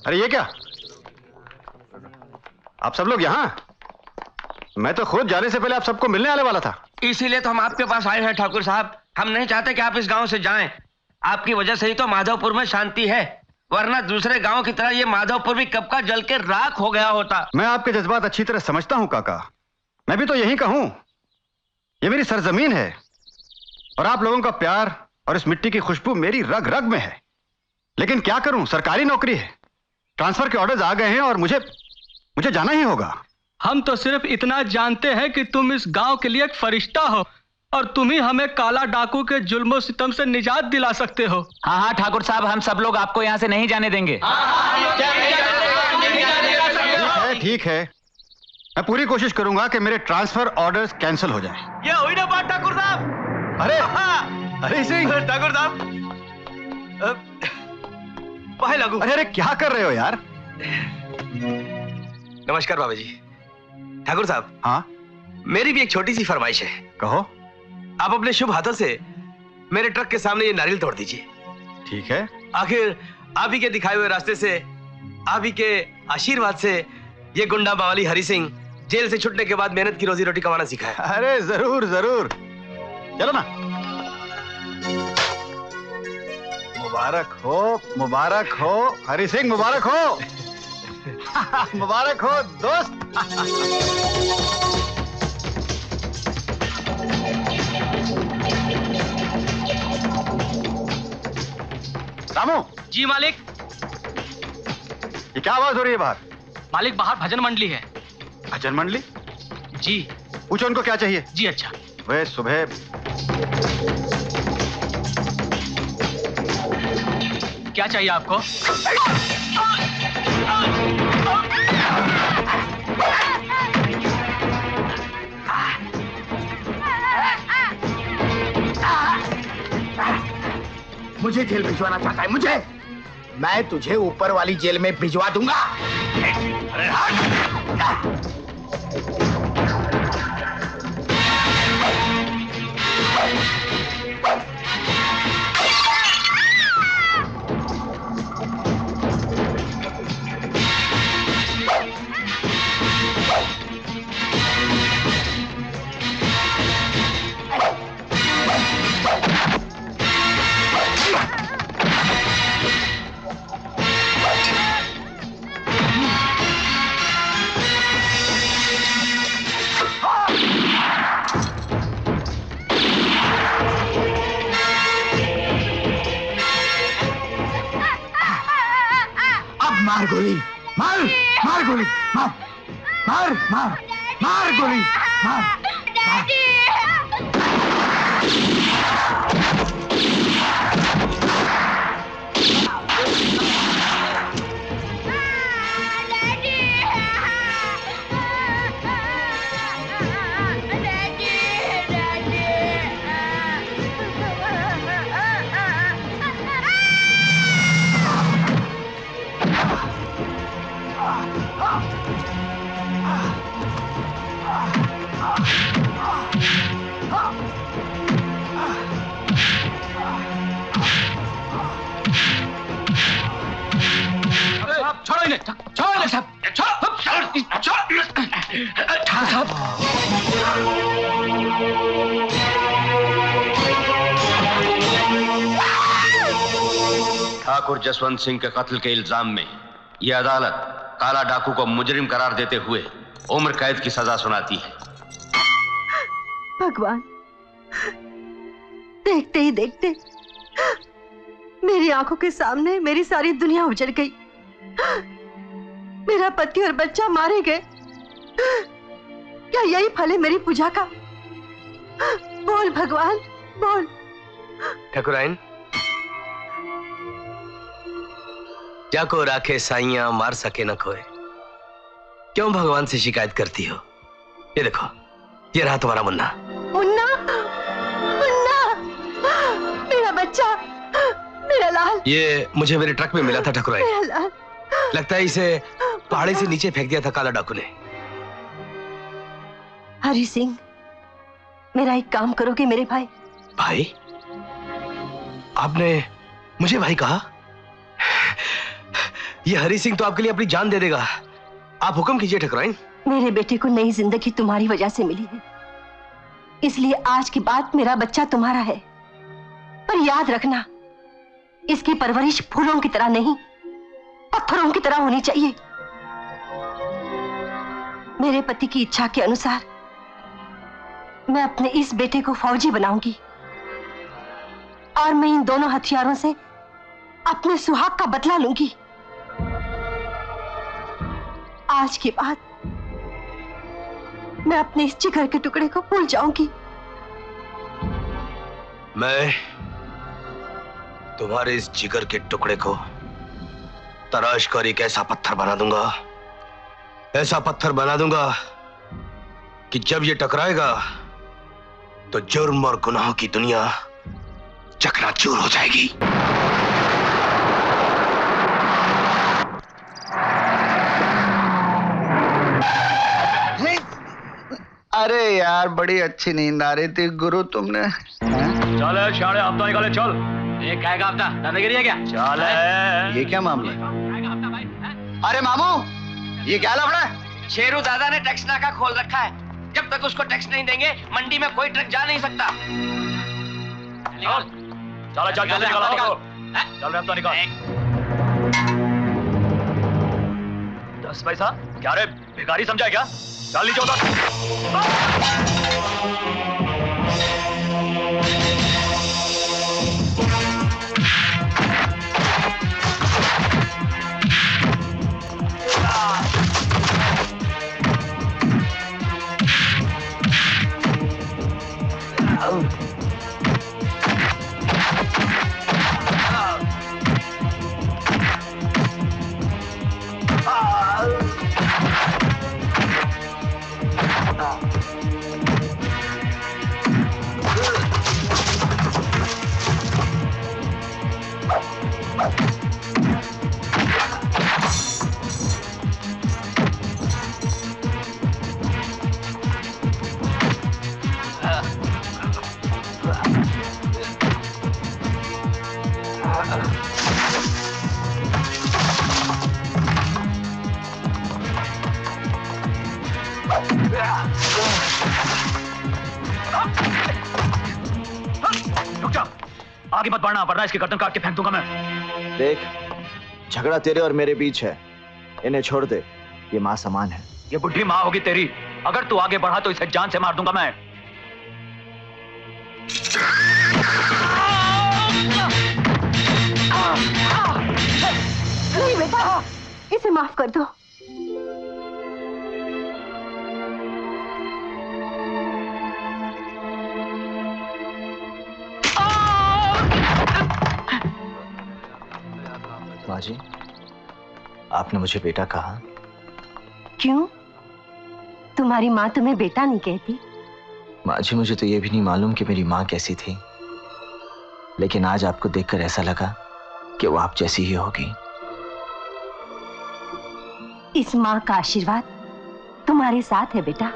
अरे ये क्या, आप सब लोग यहाँ? मैं तो खुद जाने से पहले आप सबको मिलने आने वाला था। इसीलिए तो हम आपके पास आए हैं ठाकुर साहब। हम नहीं चाहते कि आप इस गांव से जाएं। आपकी वजह से ही तो माधवपुर में शांति है, वरना दूसरे गांव की तरह ये माधवपुर भी कब का जल के राख हो गया होता। मैं आपके जज्बात अच्छी तरह समझता हूं काका। मैं भी तो यही कहूं, ये मेरी सरजमीन है और आप लोगों का प्यार और इस मिट्टी की खुशबू मेरी रग रग में है। लेकिन क्या करूं, सरकारी नौकरी है, ट्रांसफर के ऑर्डर्स आ गए हैं और मुझे जाना ही होगा। हम तो सिर्फ इतना जानते हैं कि तुम इस गांव के लिए एक फरिश्ता हो और तुम ही हमें काला डाकू के जुल्मों सितम से निजात दिला सकते हो। हाँ हाँ ठाकुर साहब, हम सब लोग आपको यहाँ से नहीं जाने देंगे। ठीक है, मैं पूरी कोशिश करूंगा कि मेरे ट्रांसफर ऑर्डर्स कैंसिल हो जाएं। ये हुई ना बात ठाकुर साहब। अरे अरे सिंह, ठाकुर साहब भाई लागू। अरे क्या कर रहे हो यार? नमस्कार बाबा जी। ठाकुर साहब, हाँ मेरी भी एक छोटी सी फरमाइश है। कहो। आप अपने शुभ हाथों से मेरे ट्रक के सामने ये नारियल तोड़ दीजिए। ठीक है। आखिर आप ही के दिखाए हुए रास्ते से, आप ही के आशीर्वाद से ये गुंडा बावली हरि सिंह जेल से छुटने के बाद मेहनत की रोजी रोटी कमाना सीखा है। अरे जरूर जरूर, चलो ना। मुबारक हो हरि सिंह, मुबारक हो। मुबारक हो दोस्त। रामू। जी मालिक। ये क्या आवाज हो रही है बाहर? मालिक बाहर भजन मंडली है। भजन मंडली? जी। पूछो उनको क्या चाहिए। जी अच्छा। वे सुबह क्या चाहिए आपको? मुझे जेल भिजवाना चाहता है? मुझे? मैं तुझे ऊपर वाली जेल में भिजवा दूंगा। अरे हट! मार गोली, मार मार गोली, मार मार मार मार गोली, मार। छोड़ो इन्हें, छोड़ो इन्हें सब, ठाकुर जसवंत सिंह के कत्ल के इल्जाम में यह अदालत काला डाकू को मुजरिम करार देते हुए उम्र कैद की सजा सुनाती है। भगवान, देखते ही देखते मेरी आंखों के सामने मेरी सारी दुनिया उजड़ गई। मेरा पति और बच्चा मारे गए। क्या यही फल है मेरी पूजा का? बोल भगवान, बोल। ठाकुराइन, जाको राखे साइयां मार सके न खोए, क्यों भगवान से शिकायत करती हो? ये देखो, ये रहा तुम्हारा मुन्ना। मुन्ना, मुन्ना, मेरा बच्चा, मेरा लाल। ये मुझे मेरे ट्रक में मिला था ठाकुराइन। मेरा लाल। लगता है इसे पहाड़ी से नीचे फेंक दिया था काला डाकू ने। हरि सिंह, मेरा एक काम करोगे मेरे भाई? भाई? आपने मुझे भाई कहा? ये हरी सिंह तो आपके लिए अपनी जान दे देगा। आप हुक्म कीजिए ठकुराइन। मेरे बेटे को नई जिंदगी तुम्हारी वजह से मिली है, इसलिए आज के बाद मेरा बच्चा तुम्हारा है। पर याद रखना, इसकी परवरिश फूलों की तरह नहीं, पत्थरों की तरह होनी चाहिए। मेरे पति की इच्छा के अनुसार मैं अपने इस बेटे को फौजी बनाऊंगी और मैं इन दोनों हथियारों से अपने सुहाग का बदला लूंगी। आज के बाद मैं अपने इस जिगर के टुकड़े को भूल जाऊंगी। मैं तुम्हारे इस जिगर के टुकड़े को तराश कर एक ऐसा पत्थर बना दूंगा, ऐसा पत्थर बना दूंगा कि जब ये टकराएगा तो जुर्म और गुनाहों की दुनिया चकनाचूर हो जाएगी। अरे यार, बड़ी अच्छी नींद आ रही थी गुरु। तुमने चल शाड़े हफ्ता निकाले, चल। ये क्या का हफ्ता दादागिरी है क्या? चल ये क्या मामला? अरे मामू, ये क्या लफड़ा है? शेरू दादा ने टैक्स नाका खोल रखा है। जब तक उसको टैक्स नहीं देंगे मंडी में कोई ट्रक जा नहीं सकता। चल चल जल्दी निकालो, चल हफ्ता निकाल। 10 पैसा क्या रे, भिखारी समझा क्या? चल नीचे उतर। आगे मत बढ़ना, वरना इसकी गर्दन काट के फेंक दूंगा मैं। देख, झगड़ा तेरे और मेरे बीच है, इन्हें छोड़ दे। ये माँ समान है। ये बुढ़ी माँ होगी तेरी। अगर तू आगे बढ़ा तो इसे जान से मार दूंगा मैं। नहीं बेटा, इसे माफ कर दो। माँ जी, आपने मुझे बेटा कहा। क्यों? तुम्हारी माँ तुम्हें बेटा नहीं कहती? माँ जी, मुझे तो ये भी नहीं मालूम कि मेरी माँ कैसी थी, लेकिन आज आपको देखकर ऐसा लगा कि वो आप जैसी ही होगी। इस माँ का आशीर्वाद तुम्हारे साथ है बेटा।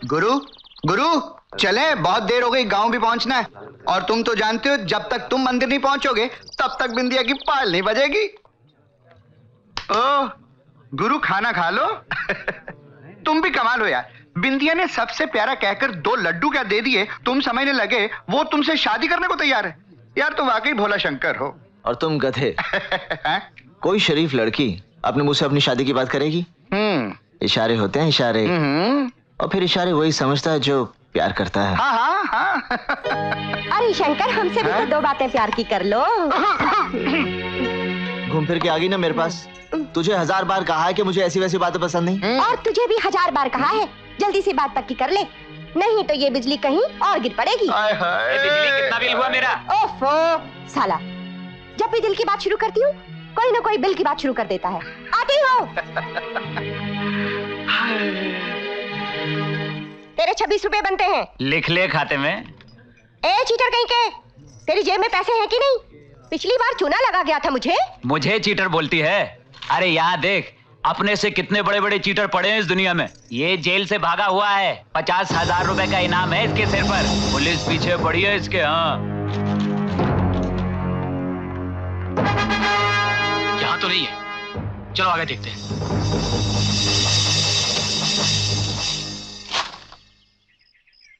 गुरु, गुरु चले, बहुत देर हो गई, गांव भी पहुंचना है। और तुम तो जानते हो, जब तक तुम मंदिर नहीं पहुंचोगे तब तक बिंदिया की पायल नहीं बजेगी। ओह गुरु, खाना खा लो। तुम भी कमाल हो यार, बिंदिया ने सबसे प्यारा कहकर 2 लड्डू क्या दे दिए, तुम समझने लगे वो तुमसे शादी करने को तैयार है। यार तुम वाकई भोला शंकर हो। और तुम गधे। कोई शरीफ लड़की अपने मुंह से अपनी शादी की बात करेगी? इशारे होते हैं, इशारे। और फिर इशारे वही समझता है जो प्यार करता है। हाँ हाँ हाँ। अरे शंकर, हमसे भी तो 2 बातें प्यार की कर लो। घूम फिर के आ गई ना मेरे पास। तुझे 1000 बार कहा है कि मुझे ऐसी वैसी बातें पसंद नहीं। और तुझे भी 1000 बार कहा है, जल्दी से बात पक्की कर ले, नहीं तो ये बिजली कहीं और गिर पड़ेगी। बिजली कितना बिल हुआ मेरा? ओफो साला, जब भी दिल की बात शुरू करती हूँ कोई ना कोई बिल की बात शुरू कर देता है। आज चाहती हो? तेरे 26 रुपए बनते हैं। लिख ले खाते में। ए चीटर कहीं के, तेरी जेब में पैसे हैं कि नहीं? पिछली बार चूना लगा गया था मुझे। मुझे चीटर बोलती है? अरे यहाँ देख, अपने से कितने बड़े बड़े चीटर पड़े हैं इस दुनिया में। ये जेल से भागा हुआ है, 50,000 रुपए का इनाम है इसके सिर पर। पुलिस पीछे पड़ी है इसके। हाँ, यहाँ तो नहीं है, चलो आगे देखते हैं।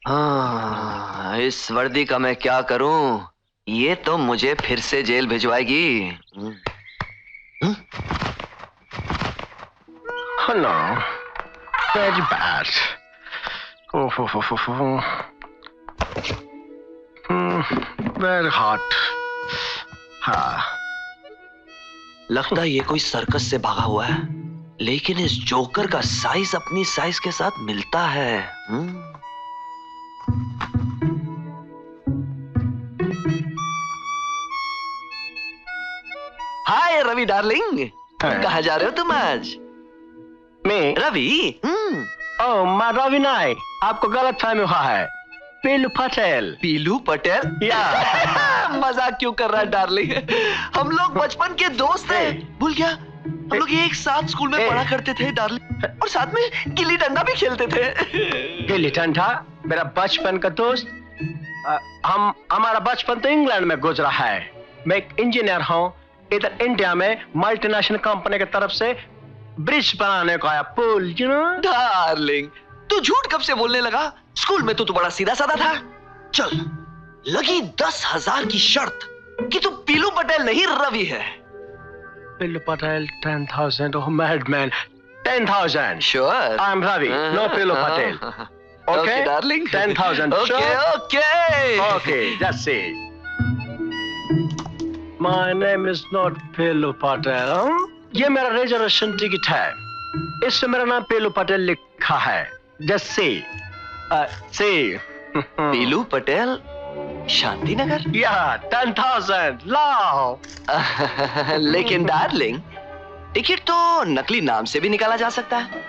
हाँ, इस वर्दी का मैं क्या करूं? ये तो मुझे फिर से jail भिजवाएगी। Oh no, very bad. Very hot. हाँ, लगता है ये कोई सर्कस से भागा हुआ है, लेकिन इस जोकर का साइज अपनी साइज के साथ मिलता है। हाय रवि डार्लिंग, कहाँ जा रहे हो तुम आज? मैं रवि? ओह मैं रवि नहीं, आपको गलत फहमी हुआ है। पीलू पटेल। पीलू पटेल? या मजाक क्यों कर रहा है डार्लिंग? हम लोग बचपन के दोस्त हैं। भूल गया? हम लोग एक साथ स्कूल में पढ़ा करते थे डार्लिंग, और साथ में गिल्ली डंडा भी खेलते थे। गिल्ली डंडा मेरा बचपन का दोस्त। हमारा बचपन तो इंग्लैंड में गुजरा है। मैं एक इंजीनियर हूँ, इधर इंडिया में मल्टीनेशनल कंपनी की तरफ से ब्रिज बनाने को आया, पुल, यू नो। डार्लिंग, तू झूठ कब से बोलने लगा? स्कूल में तो तू बड़ा सीधा साधा था। चल, लगी 10,000 की शर्त कि तू पीलू पटेल नहीं रवि है। Pilu Patel 10,000, oh madman, 10,000। Sure? I am Ravi, no Pilu Patel. Okay darling, 10,000। Okay okay okay, that's it. My name is not Pilu Patel. ये मेरा रिजर्वेशन टिकट है, इसमें मेरा नाम पीलू पटेल लिखा है। Just see. See. पीलू पटेल, शांति नगर? Yeah, 10,000. लाओ। लेकिन डार्लिंग, टिकट तो नकली नाम से भी निकाला जा सकता है।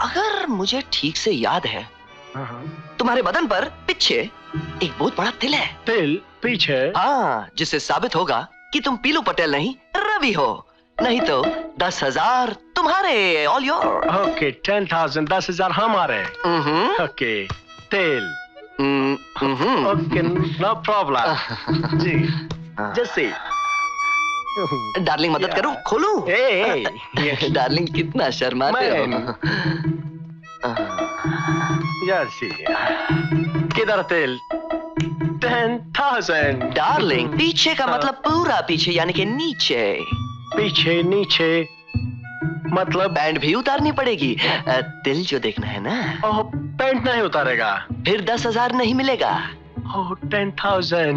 अगर मुझे ठीक से याद है, तुम्हारे बदन पर पीछे एक बहुत बड़ा तिल है। तिल पीछे? हाँ, जिससे साबित होगा कि तुम पीलू पटेल नहीं रवि हो। नहीं तो 10,000 तुम्हारे, ऑल योर। ओके, 10,000, 10,000 हमारे। ओके, तिल। Okay, no problem. जी, जैसे डार्लिंग मदद करूं, खोलूं? डार्लिंग कितना शर्माते हो। किधर तिल? 10,000। डार्लिंग, पीछे का मतलब पूरा पीछे, यानी कि नीचे। पीछे नीचे मतलब पैंट भी उतारनी पड़ेगी। तिल जो देखना है ना। ओह, पैंट नहीं उतारेगा? फिर 10,000 नहीं मिलेगा। ओह, 10,000।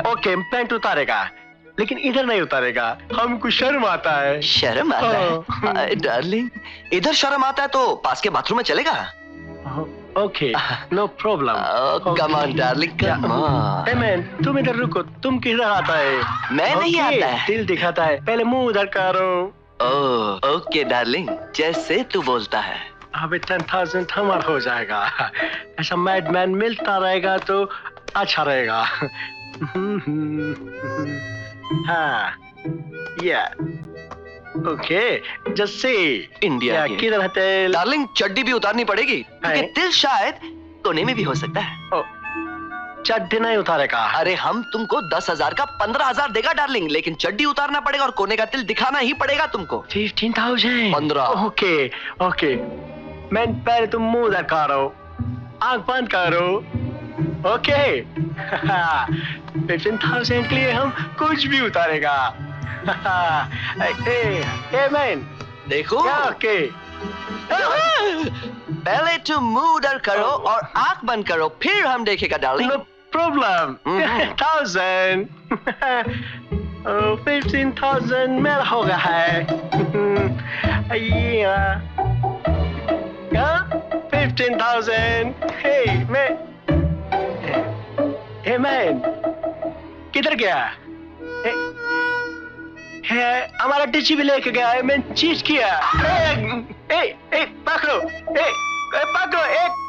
ओके, पैंट उतारेगा, लेकिन इधर नहीं उतारेगा। हमको शर्म आता है। शर्म आता है? डार्लिंग, इधर शर्म आता है तो पास के बाथरूम में चलेगा। Okay, no problem. Come on darling, come on. Hey man, तुम इधर रुको। तुम किधर आता है? मैं नहीं आता है। दिल दिखाता है, पहले मुंह उधर करो। ओह, ओके डार्लिंग, जैसे तू बोलता है। अबे 10,000 हमारा हो जाएगा। ऐसा मैडमैन मिलता रहेगा तो अच्छा रहेगा। हाँ, या ओके, जैसे इंडिया किधर है तिल? डार्लिंग, चड्डी भी उतारनी पड़ेगी, क्योंकि तिल शायद कोने में भी हो सकता है। चड्डी नहीं उतारेगा? अरे हम तुमको 10,000 का 15,000 देगा डार्लिंग, लेकिन चड्डी उतारना पड़ेगा और कोने का तिल दिखाना ही पड़ेगा तुमको। 15,000? 15। ओके ओके, मैं पहले तुम मुंह उधर करो, आंख बंद करो। ओके, 15,000 के लिए हम कुछ भी उतारेगा। ए मैन, देखो क्या? ओके, पहले तुम मुंह उधर करो और आंख बंद करो, फिर हम देखेगा डार्लिंग। No problem. 10,000 15,000 मेरा हो गया है। 15,000। हे मैन, किधर गया? हमारा टिची भी लेके गया है, मैं चीज किया। ए, ए, ए, पकड़ो, ए, पकड़ो, एक